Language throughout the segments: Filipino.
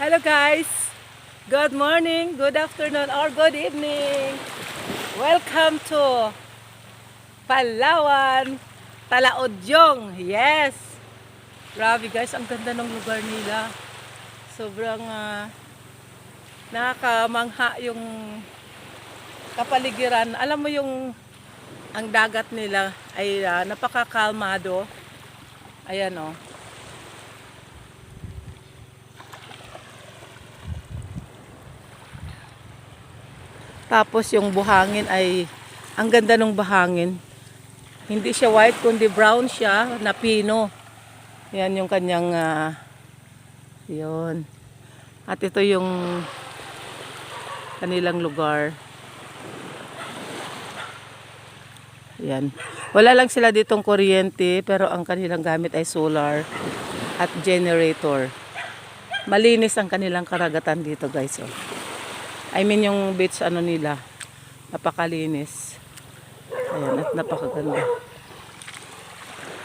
Hello guys! Good morning, good afternoon, or good evening! Welcome to Palawan, Talaodyong! Yes! Grabe guys, ang ganda ng lugar nila. Sobrang nakakamangha yung kapaligiran. Alam mo yung ang dagat nila ay napakakalmado. Ayan o. Tapos yung buhangin ay, ang ganda ng buhangin. Hindi siya white, kundi brown siya, na pino. Yan yung kanyang, yun. At ito yung kanilang lugar. Yan. Wala lang sila ditong kuryente, pero ang kanilang gamit ay solar at generator. Malinis ang kanilang karagatan dito guys. Oh. I mean yung beach ano nila, napakalinis. Ayan, at napakaganda.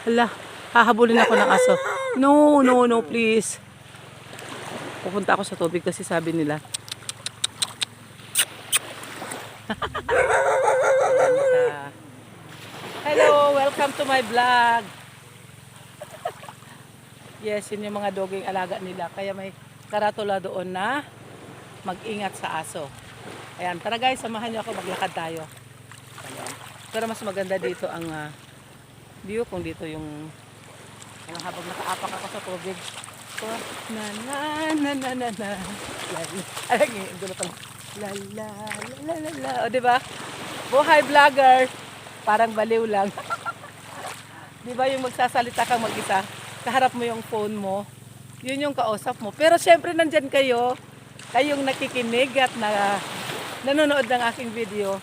Hala, hahabulin ako ng aso. No, please. Pupunta ako sa tubig kasi sabi nila. Hello, welcome to my vlog. Yes, yun yung mga doging alaga nila. Kaya may karatula doon na mag-ingat sa aso. Ayan, tara guys, samahan niyo ako, maglakad tayo. Ayan. Pero mas maganda dito ang view kung dito yung habang nakaapak ako sa tubig. So, na. La. O, diba? Buhay vlogger. Parang baliw lang. Diba yung magsasalita kang mag-isa? Kaharap mo yung phone mo. Yun yung kausap mo. Pero syempre nandyan kayo. Kayong nakikinig at nanonood ng aking video,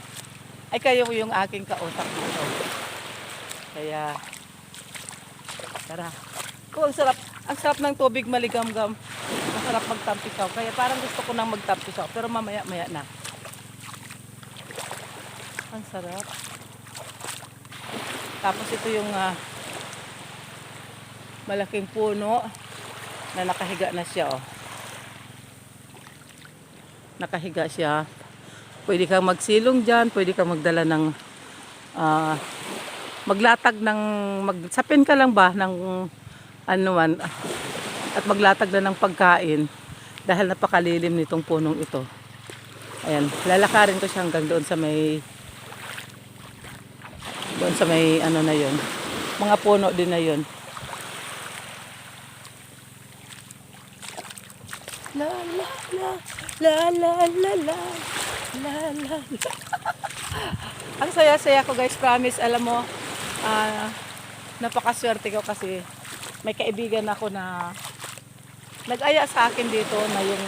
ay kayo yung aking kausap dito. Kaya, tara. Ang sarap ng tubig, maligamgam. Masarap magtampisaw. Kaya parang gusto ko nang magtampisaw, pero mamaya-maya na. Ang sarap. Tapos ito yung malaking puno na nakahiga na siya, oh. Nakahiga siya. Pwede kang magsilong dyan, pwede kang magdala ng maglatag ng magsapin ka lang ba ng ano man at maglatag na ng pagkain dahil napakalilim nitong punong ito. Ayan, lalakarin ko siya hanggang doon sa may ano na yun, mga puno din na yun. La la la la la la la la la. Ang saya-saya ko guys, promise. Alam mo, napakaswerte ko kasi may kaibigan ako na nag-aya sa akin dito na yung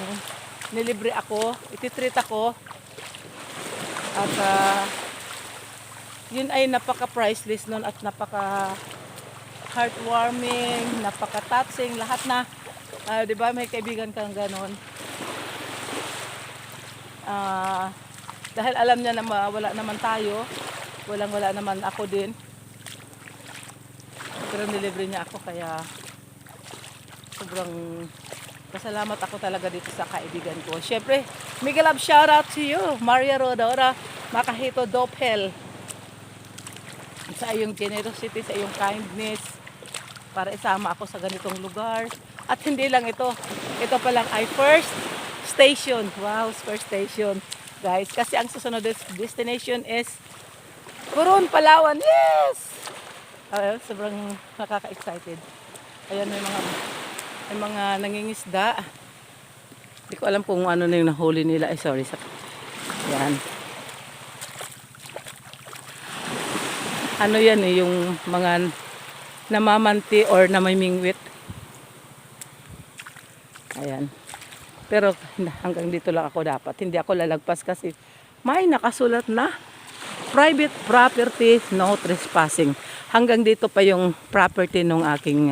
nilibre ako, ititreat ako at yun ay napaka-priceless nun at napaka-heartwarming, napaka-touching, lahat na. Diba may kaibigan kang ganon, dahil alam niya na wala naman tayo, wala naman ako din, pero nilibre niya ako, kaya sobrang pasalamat ako talaga dito sa kaibigan ko. Syempre, mega love shout out to you, Maria Rodora Makahito Dophel, sa iyong generosity, sa iyong kindness para isama ako sa ganitong lugar. At hindi lang ito. Ito pa lang ay first station. Wow, first station. Guys, kasi ang susunod destination is Coron, Palawan. Yes! Sobrang nakaka-excited. Ayan, may mga nangingisda. Hindi ko alam kung ano na yung nahuli nila. Ay, sorry. Ayan. Ano yan eh, yung mga namamanti or namimingwit. Ayan. Pero hanggang dito lang ako dapat. Hindi ako lalagpas kasi may nakasulat na private property, no trespassing. Hanggang dito pa yung property ng aking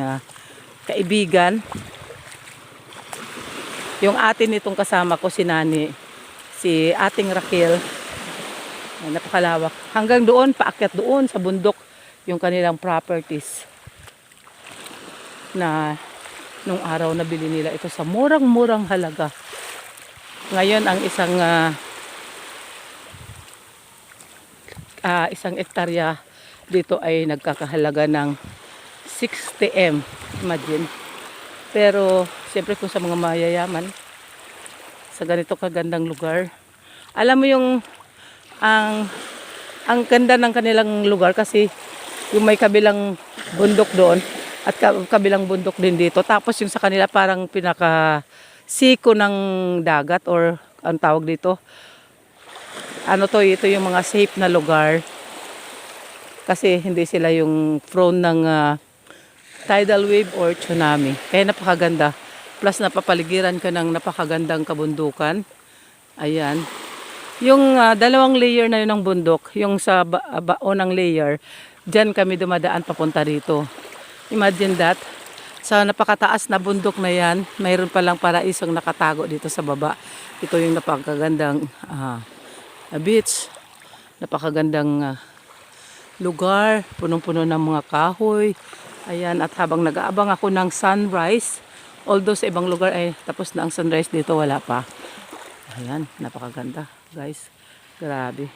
kaibigan. Yung atin itong kasama ko, si Nani, si ating Raquel. Napakalawak. Hanggang doon, paakyat doon sa bundok yung kanilang properties na nung araw na bili nila ito sa murang-murang halaga. Ngayon ang isang ektarya dito ay nagkakahalaga ng 60M. Imagine. Pero siyempre kung sa mga mayayaman, sa ganito kagandang lugar, alam mo yung ang ganda ng kanilang lugar kasi yung may kabilang bundok doon at kabilang bundok din dito. Tapos yung sa kanila parang pinaka siko ng dagat or ang tawag dito. Ito yung mga safe na lugar. Kasi hindi sila yung prone ng tidal wave or tsunami. Kaya napakaganda. Plus napapaligiran ka ng napakagandang kabundukan. Ayan. Yung dalawang layer na yun ng bundok, yung sa unang layer, dyan kami dumadaan papunta rito. Imagine that. Sa napakataas na bundok na yan, mayroon palang paraisong nakatago dito sa baba. Ito yung napakagandang beach. Napakagandang lugar, punong-puno ng mga kahoy. Ayan, at habang nag-aabang ako ng sunrise, although sa ibang lugar ay tapos na ang sunrise, dito wala pa. Ayan, napakaganda, guys. Grabe.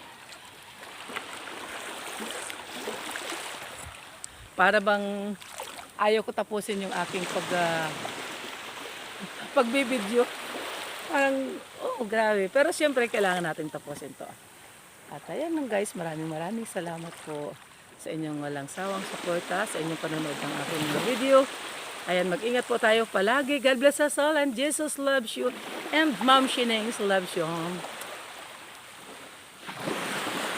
Para bang ayaw ko tapusin yung aking pagbibideo. Parang, grabe. Pero siyempre, kailangan natin tapusin to. At ayan lang guys, maraming salamat po sa inyong walang sawang suporta, sa inyong panonood ng aking video. Ayan, mag-ingat po tayo palagi. God bless us all and Jesus loves you and Ma'am Shinings loves you.